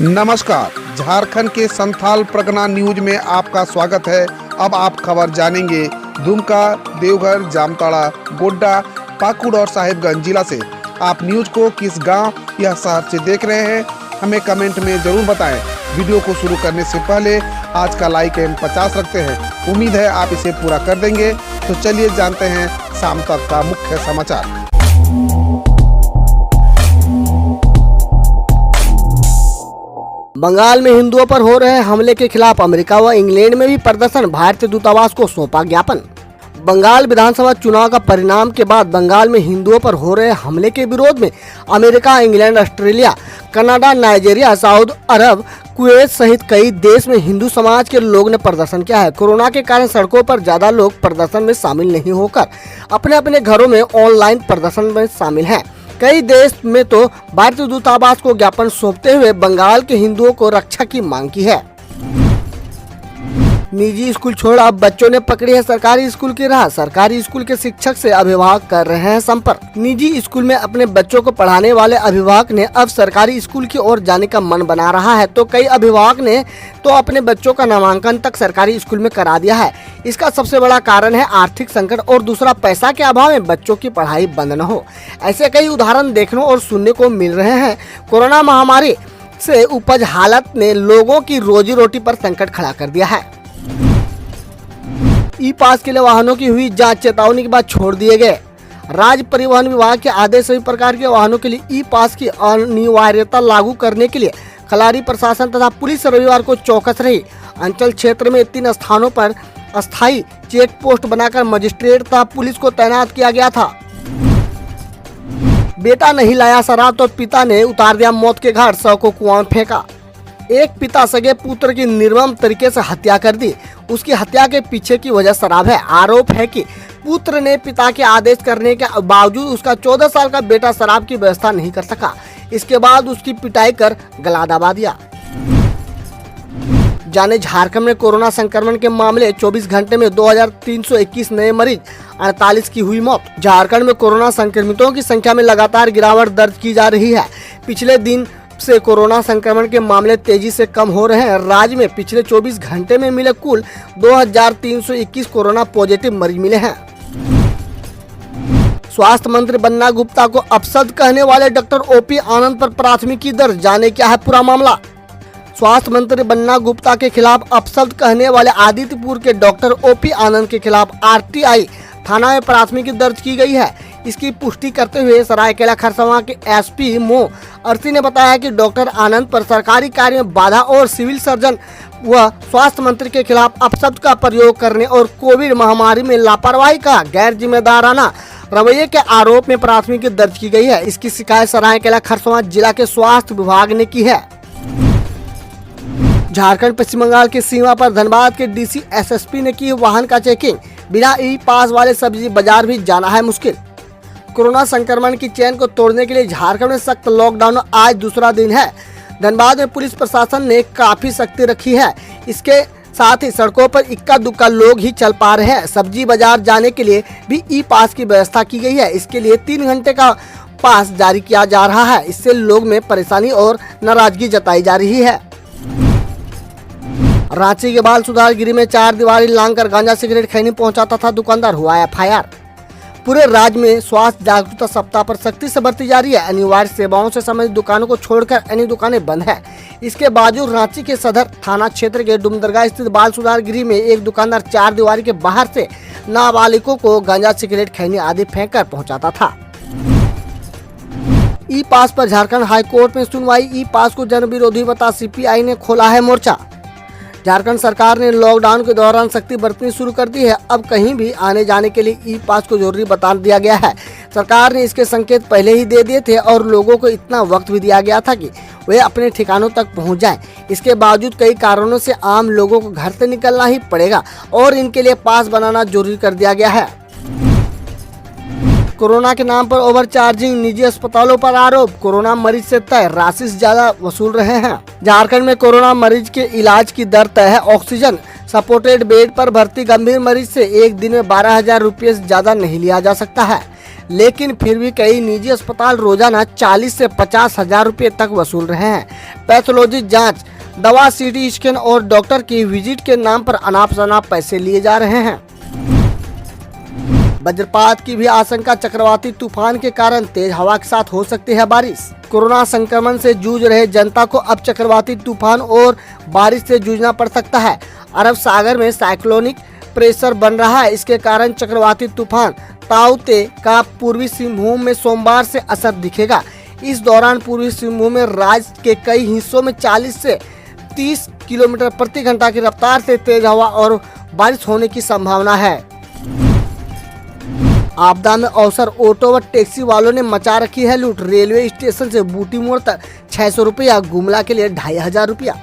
नमस्कार, झारखंड के संथाल परगना न्यूज में आपका स्वागत है। अब आप खबर जानेंगे दुमका, देवघर, जामताड़ा, गोड्डा, पाकुड़ और साहिबगंज जिला से। आप न्यूज को किस गांव या शहर से देख रहे हैं, हमें कमेंट में जरूर बताएं। वीडियो को शुरू करने से पहले आज का लाइक एम 50 रखते हैं। उम्मीद है आप इसे पूरा कर देंगे। तो चलिए जानते हैं शाम तक का मुख्य समाचार। बंगाल में हिंदुओं पर हो रहे हमले के खिलाफ अमेरिका व इंग्लैंड में भी प्रदर्शन, भारतीय दूतावास को सौंपा ज्ञापन। बंगाल विधानसभा चुनाव का परिणाम के बाद बंगाल में हिंदुओं पर हो रहे हमले के विरोध में America, England, Australia, Canada, Nigeria, Saudi Arab, Kuwait सहित कई देश में हिंदू समाज के लोग ने प्रदर्शन किया है। कोरोना के कारण सड़कों पर ज्यादा लोग प्रदर्शन में शामिल नहीं होकर अपने अपने घरों में ऑनलाइन प्रदर्शन में शामिल हैं। कई देश में तो भारतीय दूतावास को ज्ञापन सौंपते हुए बंगाल के हिंदुओं को रक्षा की मांग की है। निजी स्कूल छोड़ अब बच्चों ने पकड़ी है सरकारी स्कूल की राह। सरकारी स्कूल के शिक्षक से अभिभावक कर रहे हैं संपर्क। निजी स्कूल में अपने बच्चों को पढ़ाने वाले अभिभावक ने अब सरकारी स्कूल की ओर जाने का मन बना रहा है। तो कई अभिभावक ने तो अपने बच्चों का नामांकन तक सरकारी स्कूल में करा दिया है। इसका सबसे बड़ा कारण है आर्थिक संकट और दूसरा पैसा के अभाव में बच्चों की पढ़ाई बंद न हो। ऐसे कई उदाहरण देखने और सुनने को मिल रहे हैं। कोरोना महामारी से उपज हालत ने लोगों की रोजी रोटी पर संकट खड़ा कर दिया है। ई पास के लिए वाहनों की हुई जांच, चेतावनी के बाद छोड़ दिए गए। राज्य परिवहन विभाग के आदेश सभी प्रकार के वाहनों के लिए ई पास की अनिवार्यता लागू करने के लिए खलारी प्रशासन तथा पुलिस रविवार को चौकस रही। अंचल क्षेत्र में 3 स्थानों पर अस्थायी चेक पोस्ट बनाकर मजिस्ट्रेट तथा पुलिस को तैनात किया गया था। बेटा नहीं लाया शराब तो पिता ने उतार दिया मौत के घाट, 100 को कुआं में फेंका। एक पिता सगे पुत्र की निर्मम तरीके से हत्या कर दी। उसकी हत्या के पीछे की वजह शराब है। आरोप है कि पुत्र ने पिता के आदेश करने के बावजूद उसका 14 साल का बेटा शराब की व्यवस्था नहीं कर सका। इसके बाद उसकी पिटाई कर गला दबा दिया। जाने झारखंड में कोरोना संक्रमण के मामले, 24 घंटे में 2321 नए मरीज, 48 की हुई मौत। झारखंड में कोरोना संक्रमितों की संख्या में लगातार गिरावट दर्ज की जा रही है। पिछले दिन से कोरोना संक्रमण के मामले तेजी से कम हो रहे हैं। राज्य में पिछले 24 घंटे में मिले कुल 2321 कोरोना पॉजिटिव मरीज मिले हैं। स्वास्थ्य मंत्री बन्ना गुप्ता को अपशब्द कहने वाले डॉक्टर ओपी आनंद पर प्राथमिकी दर्ज, जाने क्या है पूरा मामला। स्वास्थ्य मंत्री बन्ना गुप्ता के खिलाफ अपशब्द कहने वाले आदित्यपुर के डॉक्टर ओपी आनंद के खिलाफ आरटीआई थाना में प्राथमिकी दर्ज की गई है। इसकी पुष्टि करते हुए सरायकेला खरसावां के एसपी मो अर्थी ने बताया कि डॉक्टर आनंद पर सरकारी कार्य में बाधा और सिविल सर्जन व स्वास्थ्य मंत्री के खिलाफ अपशब्द का प्रयोग करने और कोविड महामारी में लापरवाही का गैर जिम्मेदाराना रवैये के आरोप में प्राथमिकी दर्ज की गई है। इसकी शिकायत सरायकेला खरसावां जिला के स्वास्थ्य विभाग ने की है। झारखंड पश्चिम बंगाल की सीमा पर धनबाद के डीसी एसएसपी ने की वाहन का चेकिंग। बिना ई पास वाले सब्जी बाजार भी जाना है मुश्किल। कोरोना संक्रमण की चेन को तोड़ने के लिए झारखंड में सख्त लॉकडाउन आज दूसरा दिन है। धनबाद में पुलिस प्रशासन ने काफी सख्ती रखी है। इसके साथ ही सड़कों पर इक्का दुक्का लोग ही चल पा रहे हैं। सब्जी बाजार जाने के लिए भी ई पास की व्यवस्था की गई है। इसके लिए 3 घंटे का पास जारी किया जा रहा है। इससे लोग में परेशानी और नाराजगी जताई जा रही है। रांची के बाल सुधारगिरी में 4 दीवारी लांघकर गांजा सिगरेट खैनी पहुंचाता था दुकानदार, हुआ एफआईआर। पूरे राज्य में स्वास्थ्य जागरूकता सप्ताह पर सख्ती से बरती जा रही है। अनिवार्य सेवाओं से संबंधित दुकानों को छोड़कर अन्य दुकानें बंद है। इसके बावजूद रांची के सदर थाना क्षेत्र के डुमदरगाह स्थित बाल सुधारगृह में एक दुकानदार 4 दीवारी के बाहर से नाबालिगों को गांजा सिगरेट खैनी आदि फेंककर पहुंचाता था। ई पास पर झारखंड हाई कोर्ट में सुनवाई। ई पास को जन विरोधी बता सीपीआई ने खोला है मोर्चा। झारखंड सरकार ने लॉकडाउन के दौरान सख्ती बरतनी शुरू कर दी है। अब कहीं भी आने जाने के लिए ई पास को जरूरी बता दिया गया है। सरकार ने इसके संकेत पहले ही दे दिए थे और लोगों को इतना वक्त भी दिया गया था कि वे अपने ठिकानों तक पहुंच जाएं। इसके बावजूद कई कारणों से आम लोगों को घर से निकलना ही पड़ेगा और इनके लिए पास बनाना जरूरी कर दिया गया है। कोरोना के नाम पर ओवर चार्जिंग, निजी अस्पतालों पर आरोप। कोरोना मरीज से तय राशि से ज्यादा वसूल रहे हैं। झारखंड में कोरोना मरीज के इलाज की दर तय है। ऑक्सीजन सपोर्टेड बेड पर भर्ती गंभीर मरीज से एक दिन में 12,000 रुपये से ज्यादा नहीं लिया जा सकता है। लेकिन फिर भी कई निजी अस्पताल रोजाना 40 से 50 हजार रुपए तक वसूल रहे हैं। पैथोलॉजी जांच, दवा, सीटी स्कैन और डॉक्टर की विजिट के नाम पर अनाप शनाप पैसे लिए जा रहे हैं। वज्रपात की भी आशंका, चक्रवाती तूफान के कारण तेज हवा के साथ हो सकती है बारिश। कोरोना संक्रमण से जूझ रहे जनता को अब चक्रवाती तूफान और बारिश से जूझना पड़ सकता है। अरब सागर में साइक्लोनिक प्रेशर बन रहा है। इसके कारण चक्रवाती तूफान ताउते का पूर्वी सिंहभूम में सोमवार से असर दिखेगा। इस दौरान पूर्वी सिंहभूम में राज्य के कई हिस्सों में 40 से 30 किलोमीटर प्रति घंटा की रफ्तार से तेज हवा और बारिश होने की संभावना है। आपदा में अवसर, ऑटो व टैक्सी वालों ने मचा रखी है लूट। रेलवे स्टेशन से बूटी मोड़ तक 600 रुपया, गुमला के लिए 2500 रुपया।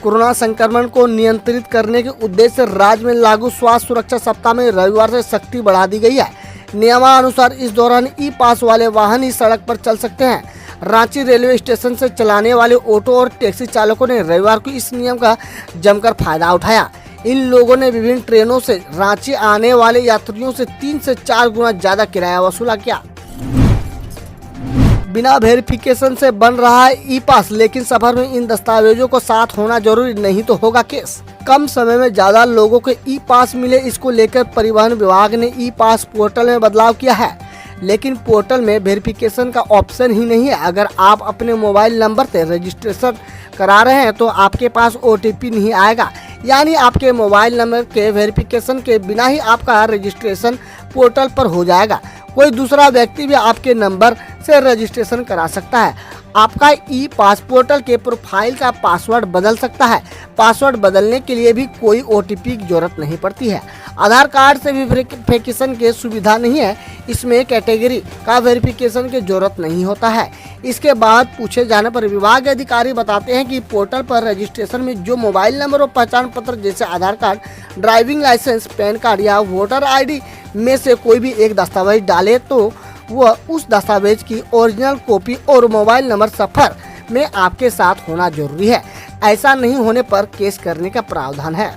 कोरोना संक्रमण को नियंत्रित करने के उद्देश्य से राज्य में लागू स्वास्थ्य सुरक्षा सप्ताह में रविवार से सख्ती बढ़ा दी गई है। नियमानुसार इस दौरान ई पास वाले वाहन ही सड़क पर चल सकते हैं। रांची रेलवे स्टेशन से चलाने वाले ऑटो और टैक्सी चालकों ने रविवार को इस नियम का जमकर फायदा उठाया। इन लोगों ने विभिन्न ट्रेनों से रांची आने वाले यात्रियों से 3 से 4 गुना ज्यादा किराया वसूला किया। बिना वेरिफिकेशन से बन रहा है ई पास, लेकिन सफर में इन दस्तावेजों को साथ होना जरूरी, नहीं तो होगा केस। कम समय में ज्यादा लोगों को ई पास मिले, इसको लेकर परिवहन विभाग ने ई पास पोर्टल में बदलाव किया है। लेकिन पोर्टल में वेरिफिकेशन का ऑप्शन ही नहीं है। अगर आप अपने मोबाइल नंबर से रजिस्ट्रेशन करा रहे हैं तो आपके पास OTP नहीं आएगा, यानी आपके मोबाइल नंबर के वेरिफिकेशन के बिना ही आपका रजिस्ट्रेशन पोर्टल पर हो जाएगा। कोई दूसरा व्यक्ति भी आपके नंबर से रजिस्ट्रेशन करा सकता है। आपका ई पास पोर्टल के प्रोफाइल का पासवर्ड बदल सकता है। पासवर्ड बदलने के लिए भी कोई OTP की जरूरत नहीं पड़ती है। आधार कार्ड से भी वेरिफिकेशन की सुविधा नहीं है। इसमें कैटेगरी का वेरिफिकेशन की जरूरत नहीं होता है। इसके बाद पूछे जाने पर विभाग के अधिकारी बताते हैं कि पोर्टल पर रजिस्ट्रेशन में जो मोबाइल नंबर और पहचान पत्र जैसे Aadhaar card, driving licence, PAN card या वोटर ID में से कोई भी एक दस्तावेज डाले तो वह उस दस्तावेज की ओरिजिनल कॉपी और मोबाइल नंबर सफर में आपके साथ होना जरूरी है। ऐसा नहीं होने पर केस करने का प्रावधान है।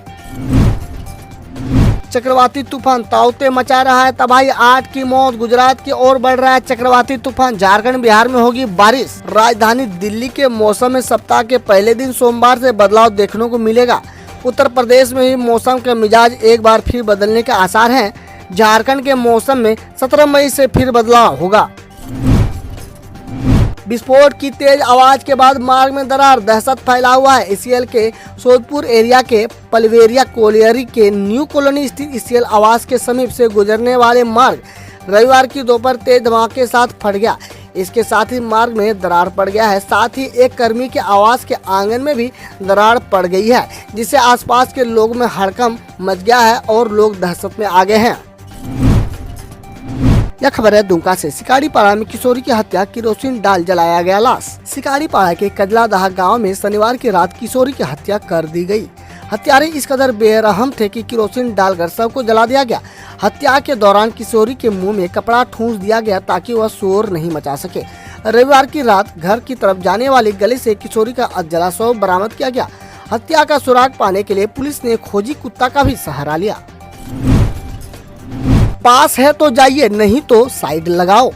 चक्रवाती तूफान ताउते मचा रहा है तबाही, 8 की मौत। गुजरात की ओर बढ़ रहा है चक्रवाती तूफान, झारखंड बिहार में होगी बारिश। राजधानी दिल्ली के मौसम में सप्ताह के पहले दिन सोमवार से बदलाव देखने को मिलेगा। उत्तर प्रदेश में भी मौसम का मिजाज एक बार फिर बदलने के आसार हैं। झारखंड के मौसम में 17 मई से फिर बदलाव होगा। विस्फोट की तेज आवाज के बाद मार्ग में दरार, दहशत फैला हुआ है। ICL के सोदपुर एरिया के पलवेरिया कोलियरी के न्यू कॉलोनी स्थित ICL आवास के समीप से गुजरने वाले मार्ग रविवार की दोपहर तेज धमाके के साथ फट गया। इसके साथ ही मार्ग में दरार पड़ गया है। साथ ही एक कर्मी के आवास के आंगन में भी दरार पड़ गई है, जिससे आसपास के लोगों में हड़कंप मच गया है और लोग दहशत में आ गए हैं। यह खबर है दुमका से। सिकाड़ीपाड़ा में किशोरी की हत्या, किरोसिन डाल जलाया गया लाश। सिकाड़ीपाड़ा के कजलादह गांव में शनिवार की रात किशोरी की हत्या कर दी गई। हत्यारे इस कदर बेरहम थे कि किरोसिन डालकर शव को जला दिया गया। हत्या के दौरान किशोरी के मुंह में कपड़ा ठूंस दिया गया ताकि वह शोर नहीं मचा सके। रविवार की रात घर की तरफ जाने वाली गली से किशोरी का जला शव बरामद किया गया। हत्या का सुराग पाने के लिए पुलिस ने खोजी कुत्ता का भी सहारा लिया। पास है तो जाइए, नहीं तो साइड लगाओ।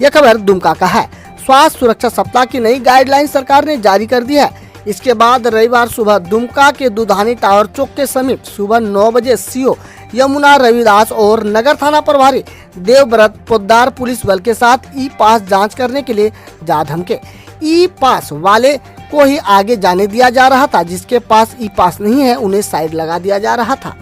यह खबर दुमका का है। स्वास्थ्य सुरक्षा सप्ताह की नई गाइडलाइन सरकार ने जारी कर दी है। इसके बाद रविवार सुबह दुमका के दुधानी टावर चौक के समीप सुबह 9 बजे CO यमुना रविदास और नगर थाना प्रभारी देवव्रत पोद्दार पुलिस बल के साथ ई पास जांच करने के लिए जा धमके। ई पास वाले को ही आगे जाने दिया जा रहा था, जिसके पास ई पास नहीं है उन्हें साइड लगा दिया जा रहा था।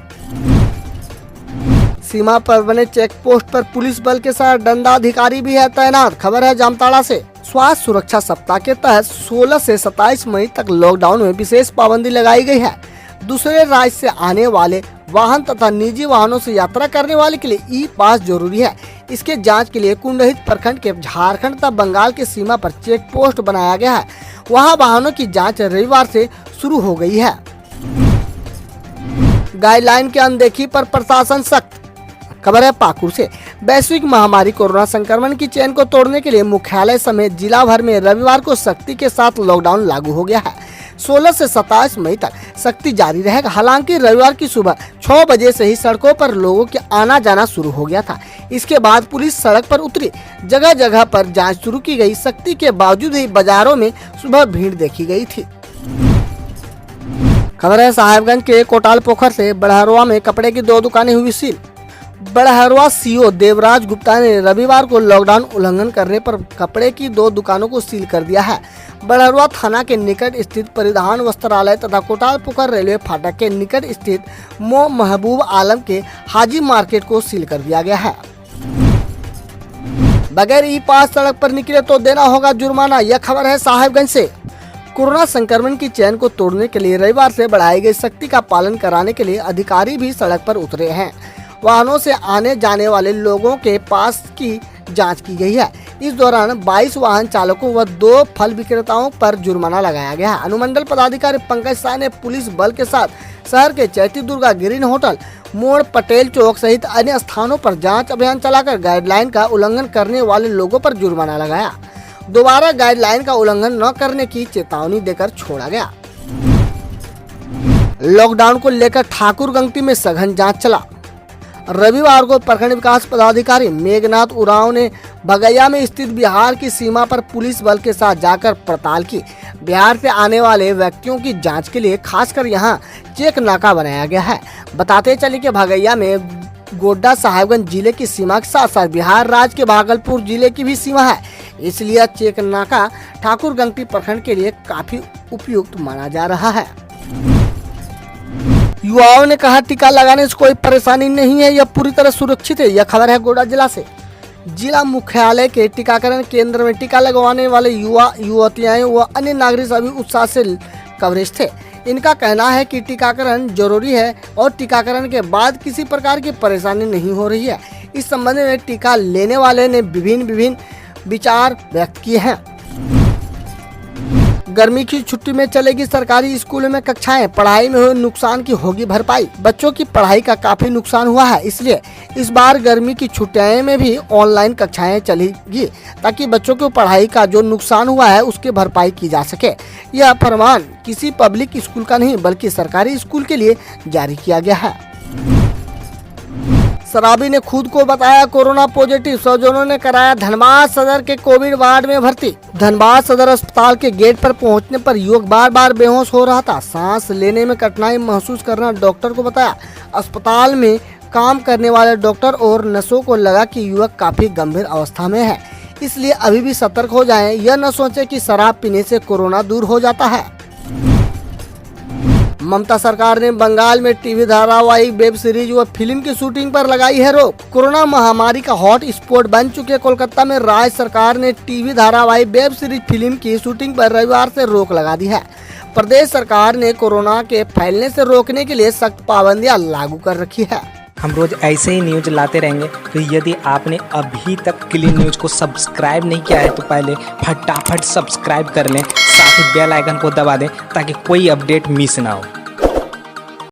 सीमा पर बने चेक पोस्ट पर पुलिस बल के साथ दंडाधिकारी भी है तैनात। खबर है जामताड़ा से। स्वास्थ्य सुरक्षा सप्ताह के तहत 16 से 27 मई तक लॉकडाउन में विशेष पाबंदी लगाई गई है। दूसरे राज्य से आने वाले वाहन तथा निजी वाहनों से यात्रा करने वाले के लिए ई पास जरूरी है। इसके जांच के लिए कुंडहित प्रखंड के झारखंड तथा बंगाल के सीमा पर चेक पोस्ट बनाया गया है। वहां वाहनों की जांच रविवार से शुरू हो गई है। गाइडलाइन की अनदेखी पर प्रशासन सख्त। खबर है पाकुड़ से। वैश्विक महामारी कोरोना संक्रमण की चेन को तोड़ने के लिए मुख्यालय समेत जिला भर में रविवार को सख्ती के साथ लॉकडाउन लागू हो गया है। 16 से 27 मई तक सख्ती जारी रहेगा। हालांकि रविवार की सुबह 6 बजे से ही सड़कों पर लोगों के आना जाना शुरू हो गया था। इसके बाद पुलिस सड़क पर उतरी। जगह जगह पर जांच शुरू की गई। सख्ती के बावजूद ही बाजारों में सुबह भीड़ देखी गई थी। खबर है साहेबगंज के कोटाल पोखर से बड़हरवा में कपड़े की 2 दुकानें हुई सील। बड़हरवा सीओ देवराज गुप्ता ने रविवार को लॉकडाउन उल्लंघन करने पर कपड़े की 2 दुकानों को सील कर दिया है। बड़हरवा थाना के निकट स्थित परिधान वस्त्रालय तथा कोटाल पोखर रेलवे फाटक के निकट स्थित मो महबूब आलम के हाजी मार्केट को सील कर दिया गया है। बगैर ई पास सड़क पर निकले तो देना होगा जुर्माना। यह खबर है साहेबगंज से। कोरोना संक्रमण की चेन को तोड़ने के लिए रविवार से बढ़ाई गई सख्ती का पालन कराने के लिए अधिकारी भी सड़क पर उतरे हैं। वाहनों से आने जाने वाले लोगों के पास की जांच की गई है। इस दौरान 22 वाहन चालकों व 2 फल विक्रेताओं पर जुर्माना लगाया गया है। अनुमंडल पदाधिकारी पंकज शाह ने पुलिस बल के साथ शहर के चैती दुर्गा ग्रीन होटल मोड़ पटेल चौक सहित अन्य स्थानों पर जांच अभियान चलाकर गाइडलाइन का उल्लंघन करने वाले लोगों पर जुर्माना लगाया। दोबारा गाइडलाइन का उल्लंघन न करने की चेतावनी देकर छोड़ा गया। लॉकडाउन को लेकर ठाकुरगंगटी में सघन जांच चला। रविवार को प्रखंड विकास पदाधिकारी मेघनाथ उरांव ने भगैया में स्थित बिहार की सीमा पर पुलिस बल के साथ जाकर पड़ताल की। बिहार से आने वाले व्यक्तियों की जांच के लिए खासकर यहां चेक नाका बनाया गया है। बताते चले कि भगैया में गोड्डा साहेबगंज जिले की सीमा के साथ साथ बिहार राज्य के भागलपुर जिले की भी सीमा है, इसलिए चेक नाका ठाकुरगंगटी प्रखंड के लिए काफी उपयुक्त माना जा रहा है। युवाओं ने कहा टीका लगाने से कोई परेशानी नहीं है, यह पूरी तरह सुरक्षित है। यह खबर है गोड्डा जिला से। जिला मुख्यालय के टीकाकरण केंद्र में टीका लगवाने वाले युवा युवतियां व अन्य नागरिक सभी उत्साह से कवरेज थे। इनका कहना है कि टीकाकरण जरूरी है और टीकाकरण के बाद किसी प्रकार की परेशानी नहीं हो रही है। इस संबंध में टीका लेने वाले ने विभिन्न विचार व्यक्त किए हैं। गर्मी की छुट्टी में चलेगी सरकारी स्कूलों में कक्षाएं। पढ़ाई में हुए नुकसान की होगी भरपाई। बच्चों की पढ़ाई का काफी नुकसान हुआ है, इसलिए इस बार गर्मी की छुट्टियों में भी ऑनलाइन कक्षाएं चलेगी ताकि बच्चों को पढ़ाई का जो नुकसान हुआ है उसकी भरपाई की जा सके। यह फरमान किसी पब्लिक स्कूल का नहीं बल्कि सरकारी स्कूल के लिए जारी किया गया है। शराबी ने खुद को बताया कोरोना पॉजिटिव। स्वजनों ने कराया धनबाद सदर के कोविड वार्ड में भर्ती। धनबाद सदर अस्पताल के गेट पर पहुंचने पर युवक बार बार बेहोश हो रहा था। सांस लेने में कठिनाई महसूस करना डॉक्टर को बताया। अस्पताल में काम करने वाले डॉक्टर और नर्सों को लगा कि युवक काफी गंभीर अवस्था में है, इसलिए अभी भी सतर्क हो जाएं। यह न सोचे कि शराब पीने से कोरोना दूर हो जाता है। ममता सरकार ने बंगाल में टीवी धारावाहिक, वेब सीरीज व फिल्म की शूटिंग पर लगाई है रोक। कोरोना महामारी का हॉट स्पॉट बन चुके कोलकाता में राज्य सरकार ने टीवी धारावाहिक, वेब सीरीज, फिल्म की शूटिंग पर रविवार से रोक लगा दी है। प्रदेश सरकार ने कोरोना के फैलने से रोकने के लिए सख्त पाबंदियां लागू कर रखी है। हम रोज ऐसे ही न्यूज लाते रहेंगे, तो यदि आपने अभी तक क्लीन न्यूज को सब्सक्राइब नहीं किया है तो पहले फटाफट सब्सक्राइब कर लें, साथ ही बेल आइकन को दबा दें ताकि कोई अपडेट मिस ना हो।